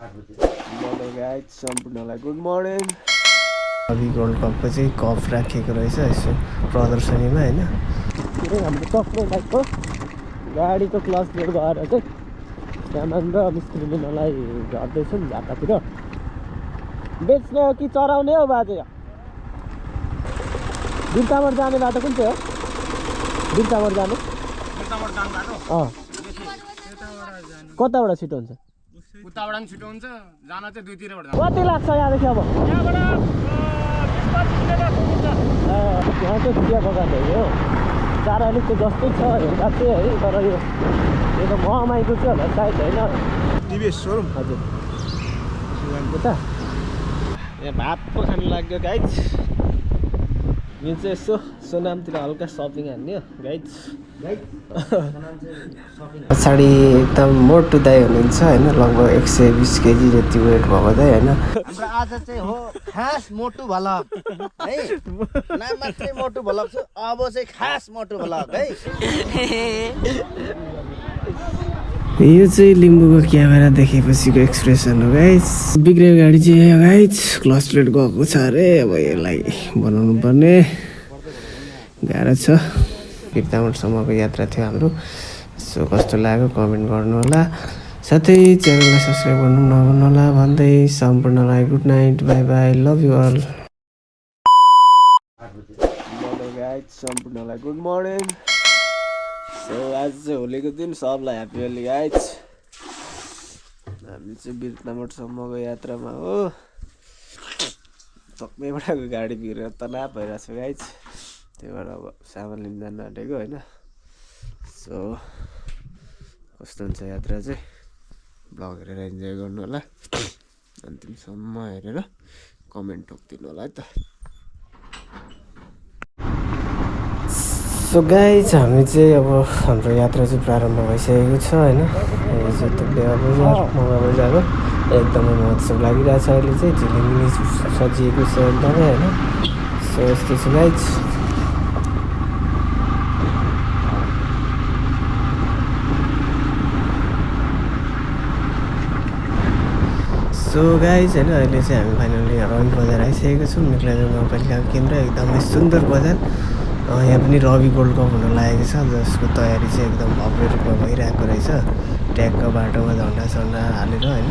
Hello guys, सम्पूर्णलाई good morning. अघि world कपको चाहिँ कप राखेको रहेछ यसो प्रदर्शनीमा होइन। हाम्रो चक्रो बाइकको गाडीको क्लच प्लेट भएर चाहिँ सामान र मिस्त्री लिनलाई झर्दैछन् झाटातिर। बेच्ने हो कि चराउने हो बाजे? बिर्तामोड जाने बाटो कुन चाहिँ हो? बिर्तामोड जाने बाटो कताबाट छिटो हुन्छ? उताबाट पनि छिटो हुन्छ, जान चाहिँ दुईतिरबाट जान्छ। कति लाग्छ यहाँदेखि? अब यहाँबाट 20-25 किलोमिटर पुग्छ। यहाँ चाहिँ चिया बगान हो, चार अलिक त जस्तै छ हेर्दा चाहिँ है, तर यो त महँगाइको चाहिँ होला सायद होइन। टिभीएस सोरुम हजुर त यहाँ भात पो खानु लाग्यो गाइज। यो चाहिँ यसो सोनामतिर हल्का सपिङ हान्ने हो गाइज। पछाडि एकदम मोटो दाइ हुनुहुन्छ होइन, लगभग 120 केजी जति वेट भएको दाइ होइन। हाम्रो आज चाहिँ हो खास मोटु भलक है, नाम मात्रै मोटु भलक छु, अब चाहिँ खास मोटु भलक है। यो चाहिँ लिम्बूको क्यामेरा देखेपछिको एक्सप्रेसन हो गाइज। बिग्रेको गाडी चाहिँ हो गाइज, क्लच प्लेट गएको छ अरे। अब यसलाई बनाउनु पर्ने गाह्रो छ। बिर्तामोडसम्मको यात्रा थियो हाम्रो। सो कस्तो लाग्यो कमेन्ट गर्नु होला, साथै च्यानललाई सब्सक्राइब गर्नु नभन्नु होला भन्दै सम्पूर्णलाई good night, bye bye, love you all. Hello guys, सम्पूर्णलाई गुड मर्निङ। सो आज चाहिँ होलीको दिन, सबलाई ह्याप्पी होली गाइज। हामी चाहिँ बिर्तामोडसम्मको यात्रामा हो। तक्मैबाटको गाडी बिग्रेर तनाव भइरहेको छ गाइज, त्यही भएर अब सामान लिन जानु आँटेको होइन। सो कस्तो हुन्छ यात्रा चाहिँ ब्लग हेरेर इन्जोय गर्नु होला, अन्तिमसम्म हेरेर कमेन्ट ठोकिदिनु होला है त। सो गाइज हामी चाहिँ अब हाम्रो यात्रा चाहिँ प्रारम्भ भइसकेको छ होइन। यो चाहिँ तुब्लेवा बजार, मगा बजार हो। एकदमै महोत्सव लागिरहेको छ अहिले चाहिँ, झिलिमिली सजिएको छ एकदमै होइन। सो यस्तो छ गाइज। सो गाइज होइन, अहिले चाहिँ हामी फाइनली रवि बजार आइसकेको छौँ। मेघलाजा गाउँपालिकाको केन्द्र, एकदमै सुन्दर बजार। यहाँ पनि रवि गोल्ड कप हुन लागेको छ, जसको तयारी चाहिँ एकदम भव्य रूपमा भइरहेको रहेछ। ट्यागको बाटोमा झन्डा हालेर होइन।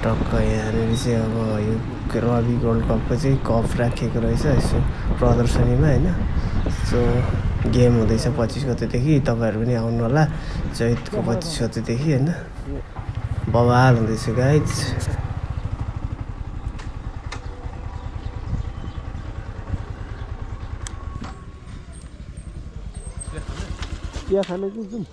टक्क यहाँनिर चाहिँ अब यो रवि गोल्ड कपको चाहिँ कप राखेको रहेछ यसो प्रदर्शनीमा होइन। सो गेम हुँदैछ 25 गतेदेखि, तपाईँहरू पनि आउनु होला चैतको 25 गतेदेखि होइन। बवाल हुँदैछ गाइज। चिया खाने कि जाउँ?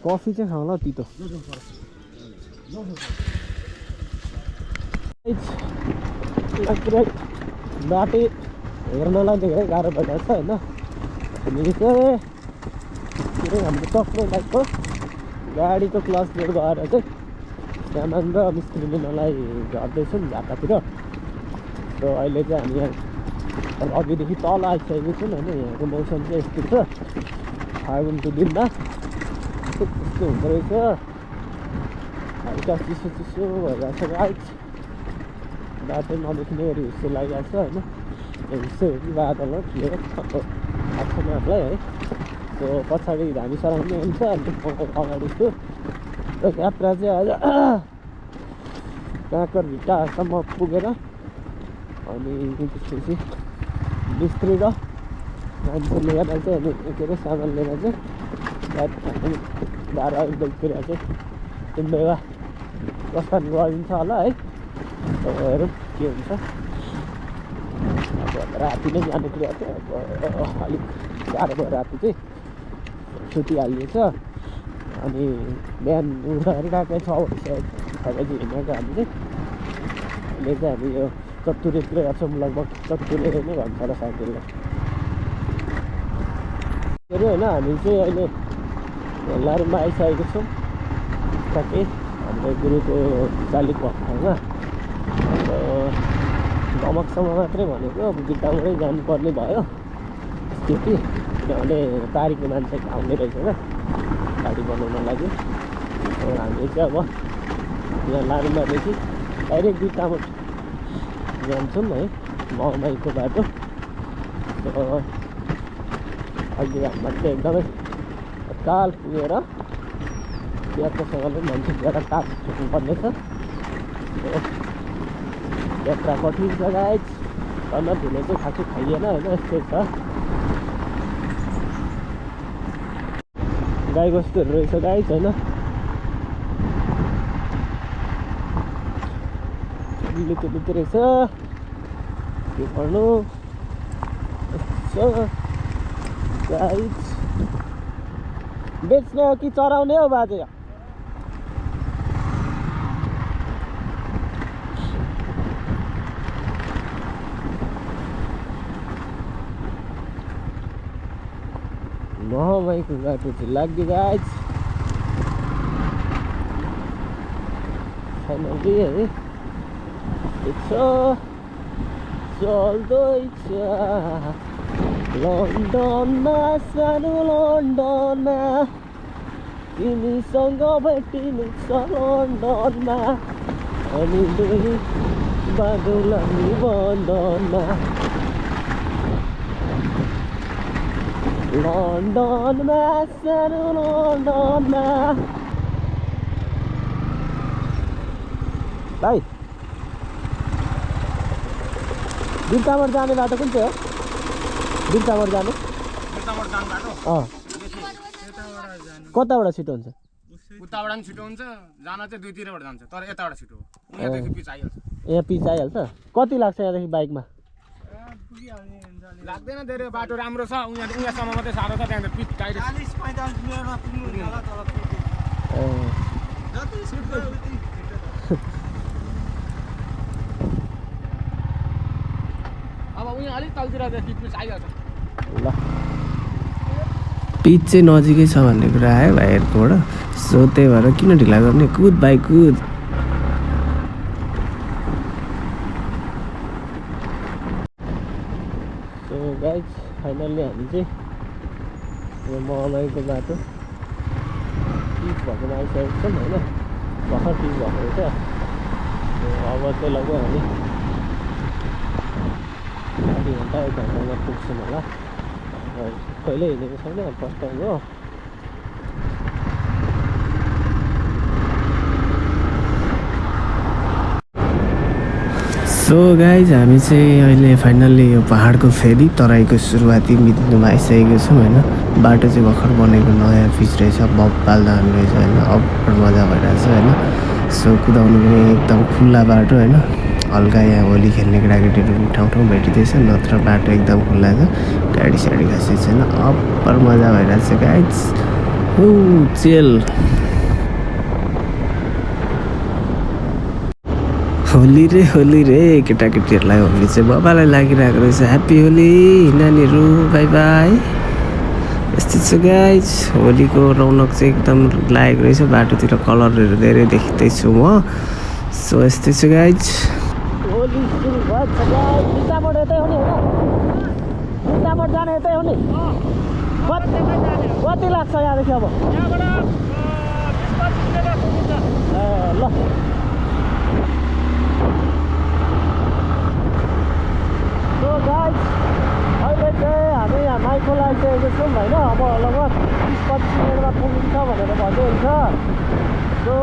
कफी चाहिँ खाउँला तितो। बाटो हेर्नलाई धेरै गाह्रो भइरहेको छ होइन। हामीले चाहिँ हाम्रो चक्रो बाइकको गाडीको क्लच प्लेट भएर चाहिँ सामान र मिस्त्री लिनलाई झर्दैछन् झाटातिर। र अहिले चाहिँ हामी यहाँ अघिदेखि तल आइसकेको छौँ होइन। यहाँको मौसम चाहिँ यस्तो छ, फागुनको दिनमा यस्तो हुँदो रहेछ, हल्का चिसो चिसो भइरहेको छ गाइज। बाटो नदेख्ने गरी हुस्सो लागिरहेको छ होइन। हुस्सो हो कि बादल हो के हो आएको छ उहाँहरूलाई है। सो पछाडि धामी सराउने हुन्छ, अनि अगाडि छु। र यात्रा चाहिँ आज काँकर भिट्टासम्म पुगेर अनि त्यसपछि मिस्त्री र मान्छे लिएर चाहिँ अनि के अरे सामान लिएर चाहिँ 12-1 बजीतिर चाहिँ तुब्लेवा प्रस्थान गरिन्छ होला है। हेरौँ के हुन्छ। अब राति नै जाने कुरा चाहिँ अब अलिक गाह्रो भयो, राति चाहिँ छुटिहालिएछ। अनि बिहान उठ्दाखेरि ट्याक्कै 6 बजी हिँडेको हामी चाहिँ। अहिले चाहिँ हामी यो चतुरेतिर छौँ, लगभग चतुरे नै भन्छ होला साथीहरूलाई के अरे होइन। हामी चाहिँ अहिले लारुममा आइसकेको छौँ ठ्याक्कै हाम्रो गुरुको शालिग भएको ठाउँमा। कमकसम्म मात्रै भनेको अब जुत्ताबाटै जानुपर्ने भयो स्थिति किनभने तारिकको मान्छे आउने रहेछ क्या गाडी बनाउन लागि हामीले चाहिँ अब यहाँ लानुमादेखि डाइरेक्ट जुत्तामा जान्छौँ है मङमाईको बाटो अहिले हामीलाई चाहिँ एकदमै तत्काल पुगेर यात्रासँगले मान्छे ज्यादा तास छुट्नुपर्ने छ यात्रा कठिन छ गाइज गर्न धुने चाहिँ खासै खाइएन होइन यस्तै छ गाई बस्तुहरू रहेछ गाइज होइन लुते रहेछ के गर्नु गाइज बेच्ने हो कि चराउने हो बाजे मङमाईको बाटो चाहिँ लाग्यो गाइज फाइनली है चल्दैछ लन्डनमा सानो लन्डनमा तिमीसँग भेटिनु छ लन्डनमा अनि दुई बादुलानी बन्दनमा लन्डनमा सानो लन्डनमा भाइ बिर्तामोड जाने बाटो कुन चाहिँ हो बिर्तामोड जाने कताबाट छिटो हुन्छ उताबाट पनि छिटो हुन्छ जान चाहिँ दुईतिरबाट जान्छ तर यताबाट छिटो हो यहाँदेखि पिच आइहाल्छ यहाँ पिच आइहाल्छ कति लाग्छ यहाँदेखि बाइकमा लाग्दैन धेरै बाटो राम्रो छ उहाँसम्म मात्रै साह्रो छ त्यहाँदेखि पिच डाइरेक्ट 40-45 मिनटमा पुग्नु हुन्छ होला तल जति छिटो अब उहाँ अलिक तलतिरदेखि पिच आइहाल्छ ल पिच चाहिँ नजिकै छ भन्ने कुरा आयो भाइहरूकोबाट सो त्यही भएर किन ढिला गर्ने कुद बाइक कुद सो गाइज फाइनल्ली हामी चाहिँ यो मङमाईको बाटो पिच भएकोमा आइसकेको छौँ होइन भर्खर पिच भएको रहेछ अब चाहिँ लगभग हामी आधी घन्टा 1 घन्टामा पुग्छौँ होला कहिले हिँडेको छैन फर्स्ट टाइम हो सो गाइज हामी चाहिँ अहिले फाइनल्ली यो पहाडको फेरि तराईको सुरुवाती बिन्दुमा आइसकेको छौँ होइन बाटो चाहिँ भर्खर बनेको नयाँ पिच रहेछ बब पाल्दा हामी रहेछ होइन अप्पर मजा भइरहेछ होइन सो कुदाउनु पनि एकदम खुल्ला बाटो होइन हल्का यहाँ होली खेल्ने केटाकेटीहरू पनि ठाउँ ठाउँ भेटिँदैछ नत्र बाटो एकदम खुल्ला छ गाडी साडी खासै छैन अप्पर मजा भइरहेछ गाइज हो चेल होली रे केटाकेटीहरूलाई होली चाहिँ बाबालाई लागिरहेको रहेछ ह्याप्पी होली नानीहरू बाई बाई यस्तै छ गाइज होलीको रौनक चाहिँ एकदम लागेको रहेछ बाटोतिर कलरहरू धेरै देखिँदैछु म सो यस्तै छ गाइज होली सुरु भएछ गाइज बिर्तामोड यतै हो नि होइन बिर्तामोड जाने यतै हो नि कति लाग्छ यहाँदेखि अब ल सो गाइज अहिले चाहिँ हामी यहाँ माइखोला आइसकेको छौँ होइन अब लगभग 20-25 मिनटमा पुगिन्छ भनेर भन्दै हुन्छ सो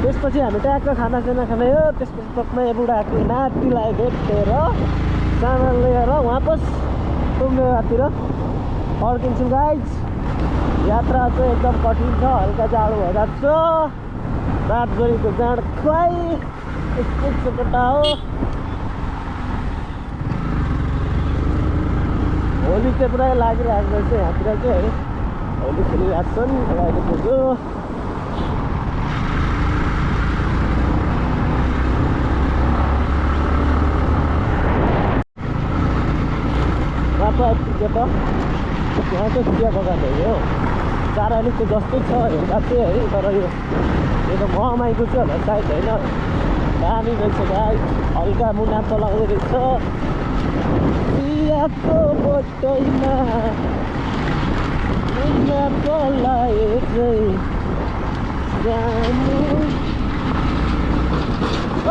त्यसपछि हामी ट्याक्क खानासाना खाने हो त्यसपछि तपाईँ बुढाको नातिलाई भेटेर सामान लिएर वापस टुङ्गेतिर फर्किन्छौँ गाइज यात्रा चाहिँ एकदम कठिन छ हल्का जाडो भइरहेको छ रातभरिको जाँड खुवाइ यस्तो चोटा हो होली चाहिँ पुरै लागिरहेको रहेछ यहाँतिर चाहिँ है होली खेलिरहेको छ नि अहिले पुग्यो बाटो आइपुग्यो त यहाँ चाहिँ चिया बगानहरू हो चारा अलिक जस्तै छ हेर्दा चाहिँ है तर यो त मङमाईको चाहिँ होला सायद होइन दामी रहेछ गाइस हल्का मुना चलाउँदै रहेछ चियाको बोतलमा मुना चलाए चाहिँ जानु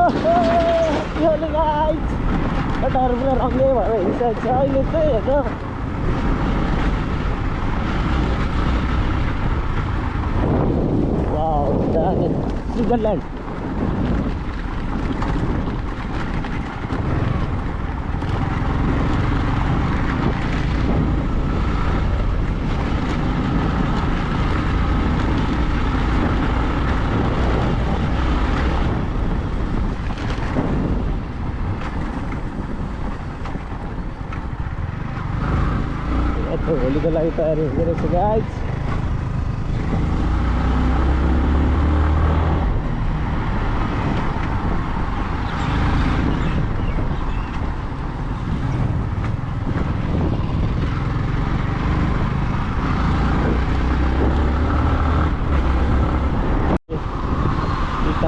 ओहो गाइस कताहरू पुरा रङ्गै भएर हिँडिसकेको छ अहिले चाहिँ हेर्नु वाउ दामी स्विजरल्यान्ड होलीको लागि तयारी हुँदो रहेछ गाइस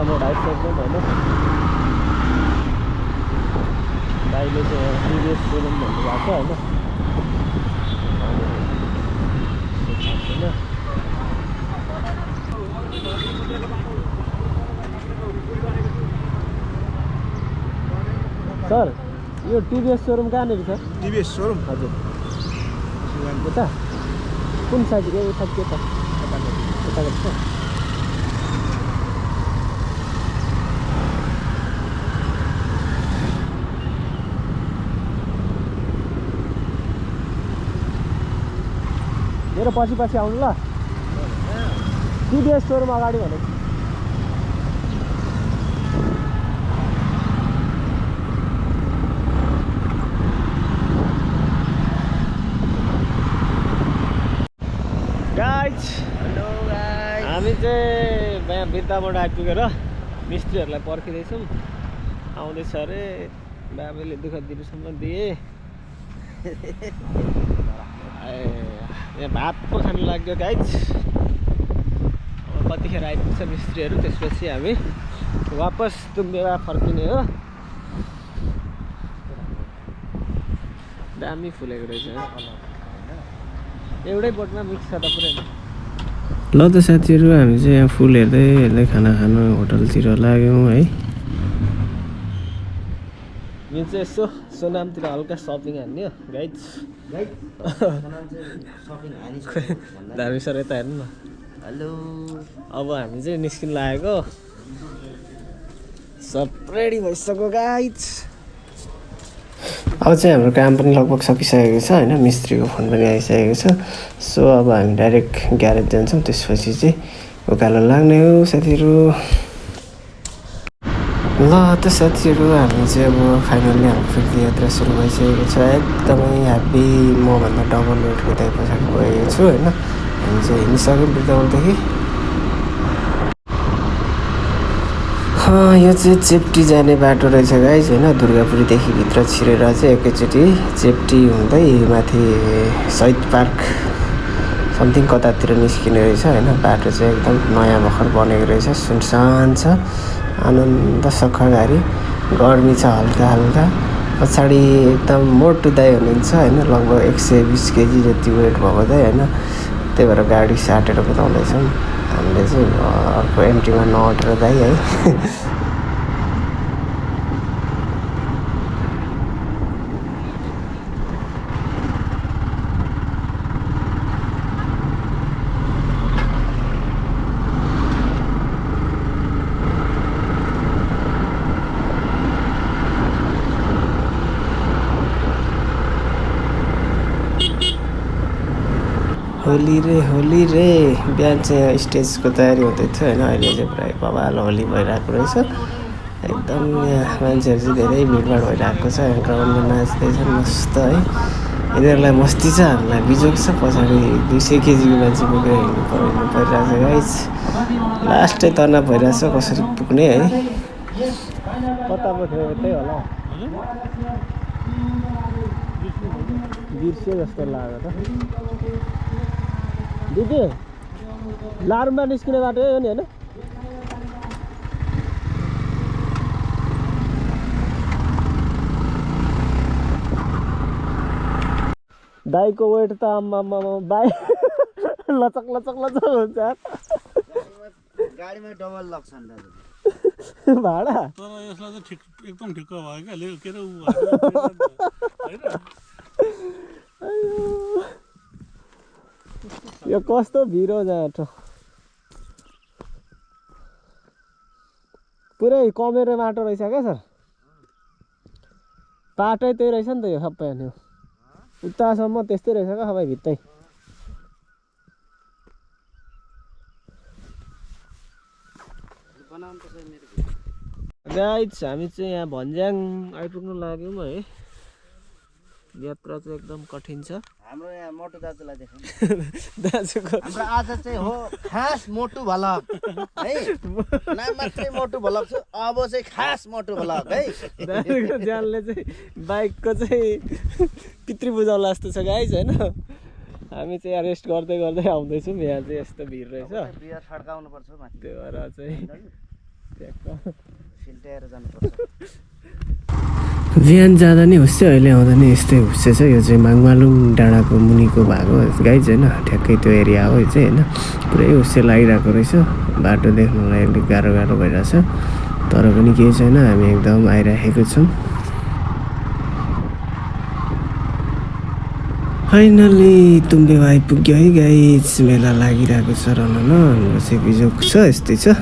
मोड आइसक्यो होइन दाइले चाहिँ टिभिएस सोरुम भन्नुभएको होइन सर यो टिभिएस सोरुम कहाँनिर छ टिभिएस सोरुम हजुर यता कुन साइड यो साइड के त यताको छ मेरो पछि पछि आउनु ल टिभिएस सोरुम अगाडि भनेको गाइस हेलो गाइस हामी चाहिँ यहाँ बिर्ताबाट आइपुगेर मिस्त्रीहरूलाई पर्खिँदैछौँ आउँदैछ अरे बाबुले दुःख दिनुसम्म दिए यहाँ भात पो खानु लाग्यो गाइस अब कतिखेर आइपुग्छ मिस्त्रीहरू त्यसपछि हामी वापस तुम्बेवा फर्किने हो दामी फुलेको रहेछ एउटै बोटमा मिक्स छ त पुरै ल त साथीहरू हामी चाहिँ यहाँ फुल हेर्दै हेर्दै खाना खानु होटलतिर लाग्यौँ है यो चाहिँ यसो सोनामतिर हल्का सपिङ हान्ने हो गाइड्स दामी सर यता हेर्नु न हेलो अब हामी चाहिँ निस्किन लागेको सब रेडी भइसक्यो गाइड्स अब चाहिँ हाम्रो काम पनि लगभग सकिसकेको छ होइन मिस्त्रीको फोन पनि आइसकेको छ सो अब हामी डाइरेक्ट ग्यारेज जान्छौँ त्यसपछि चाहिँ उकालो लाग्ने हो साथीहरू ल त साथीहरू हामी चाहिँ अब फाइनल्ली हाम्रो फिर्ती यात्रा सुरु भइसकेको छ एकदमै ह्याप्पी मभन्दा डबल वेट उतै पछाडि गएको छु होइन हामी चाहिँ हिँडिसक्यौँ बिर्ताउदेखि यो चाहिँ चेप्टी जाने बाटो रहेछ गाइस होइन दुर्गापुरीदेखि भित्र छिरेर चाहिँ एकैचोटि चेप्टी हुँदै माथि शहीद पार्क समथिङ कतातिर निस्किने रहेछ होइन बाटो चाहिँ एकदम नयाँ भर्खर बनेको रहेछ सुनसान छ आनन्द सखगारी गर्मी छ हल्का हल्का पछाडि एकदम मोटु दाइ हुनुहुन्छ होइन लगभग 120 केजी जति वेट भएको दाइ होइन त्यही भएर गाडी साटेर कुदाउँदैछौँ हामीले चाहिँ अर्को एमटीमा नअटेर दाइ है होली रे बिहान चाहिँ स्टेजको तयारी हुँदै थियो होइन अहिले चाहिँ प्रायः बवाल होली भइरहेको रहेछ एकदम यहाँ मान्छेहरू चाहिँ धेरै भिडभाड भइरहेको छ ग्राउन्डमा नाच्दैछन् मस्त है यिनीहरूलाई मस्ती छ हामीलाई बिजोग छ पछाडि 200 केजीको मान्छे बोकेर हिँड्नु परिरहेछ गाइस लास्टै तनाव भइरहेछ कसरी पुग्ने है कता पो थियो यतै होला बिर्स्यो जस्तो लाग्यो त दिदी लारुमा निस्किने बाटो हो नि होइन दाइको वेट त आम्मा बाइ लचक हुन्छ गाडीमा डबल लाग्छ नि दाजु भाडा तर यसलाई चाहिँ ठिक एकदम ठिक्क भयो क्या के अरे होइन यो कस्तो भिरो जाँटो पुरै कमेरो माटो रहेछ क्या सर पाटै त्यही रहेछ नि त यो सबै अनि उतासम्म त्यस्तै रहेछ क्या सबै भित्तै गाइज हामी चाहिँ यहाँ भन्ज्याङ आइपुग्नु लाग्यौँ है यात्रा चाहिँ एकदम कठिन छ हाम्रो यहाँ मोटु दाजुलाई देखाउँ दाजुको हाम्रो आज चाहिँ हो खास मोटु भलक है नाम मात्रै मोटु भलक छु अब चाहिँ खास मोटु भलक है दाजुको ज्यानले चाहिँ बाइकको चाहिँ पितृ बुझाउला जस्तो छ गाइज होइन हामी चाहिँ यहाँ रेस्ट गर्दै गर्दै आउँदैछौँ यहाँ चाहिँ यस्तो भिड रहेछ बियर छड्काउनु पर्छ माथि त्यो भएर चाहिँ फिल्टाएर जानुपर्छ बिहान जाँदा नि हुस्से अहिले आउँदा नि यस्तै हुस्से छ यो चाहिँ माङमालुङ डाँडाको मुनिको भाग हो गाइज होइन ठ्याक्कै त्यो एरिया हो यो चाहिँ होइन पुरै हुस्से लागिरहेको रहेछ बाटो देख्नलाई अलिक गाह्रो भइरहेछ तर पनि केही छैन हामी एकदम आइराखेको छौँ फाइनली तुम्बे आइपुग्यो है गाइज मेला लागिरहेको छ रन हाम्रो चाहिँ बिजोक छ यस्तै छ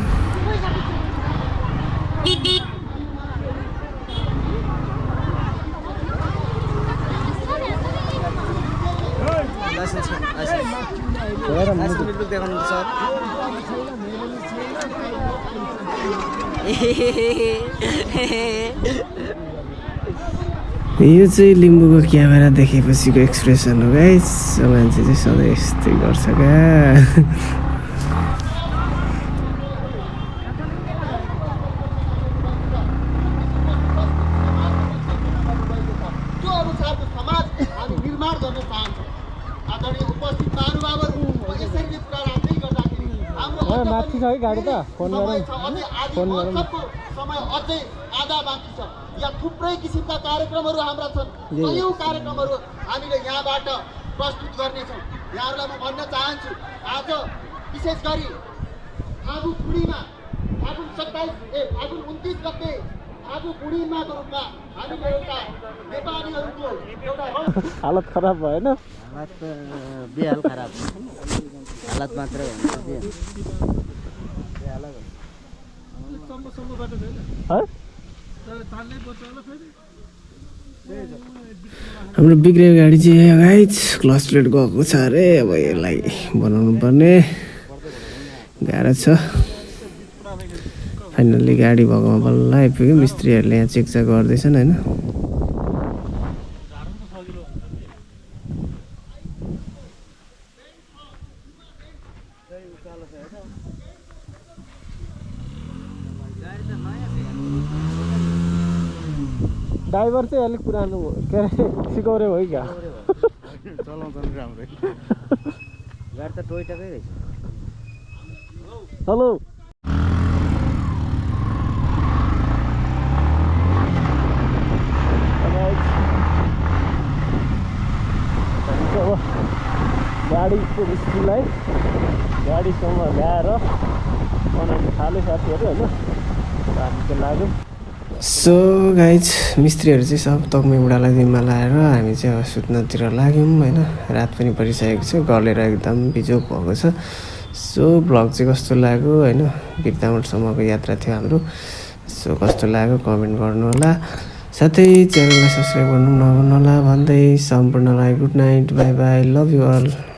यो चाहिँ लिम्बूको क्यामेरा देखेपछिको एक्सप्रेसन हो गाइस मान्छे चाहिँ सधैँ यस्तै गर्छ क्या माथि छ है गाडी त फोन गरौँ समय अझै आधा बाँकी छ यहाँ थुप्रै किसिमका कार्यक्रमहरू हाम्रा छन् कयौँ कार्यक्रमहरू हामीले यहाँबाट प्रस्तुत गर्नेछौँ यहाँहरूलाई म भन्न चाहन्छु आज विशेष गरी फागुन पूर्णिमा फागुन 29 गते फागुन पूर्णिमाको रूपमा हामीले एउटा नेपालीहरूको एउटा हालत खराब भएन हालत बेहाल खराब हालत मात्रै हाम्रो बिग्रेको गाडी चाहिँ गाइज क्लच प्लेट गएको छ अरे अब यसलाई बनाउनु पर्ने गाह्रो छ फाइनल्ली गाडी भएकोमा बल्ल आइपुग्यो मिस्त्रीहरूले यहाँ चेकचाक गर्दैछन् होइन ड्राइभर चाहिँ अलिक पुरानो के अरे सिकौरे हो क्या चलाउँछ राम्रै गाडी त टोयोटाकै रहेछ हेलो गाडीको मिस्त्रीलाई गाडीसँग ल्याएर बनाउनु थाल्यो साथीहरू होइन हामी चाहिँ लाग्यौँ सो गाइज मिस्त्रीहरू चाहिँ सब तक्मे बुढालाई दिनमा लाएर हामी चाहिँ अब सुत्नतिर लाग्यौँ होइन रात पनि परिसकेको छ गलेर एकदम बिजोक भएको छ सो भ्लग चाहिँ कस्तो लाग्यो होइन बिर्तामोडसम्मको यात्रा थियो हाम्रो सो कस्तो लाग्यो कमेन्ट गर्नु होला साथै च्यानललाई सब्सक्राइब गर्नु नभन्नु होला भन्दै सम्पूर्णलाई good night bye bye love you all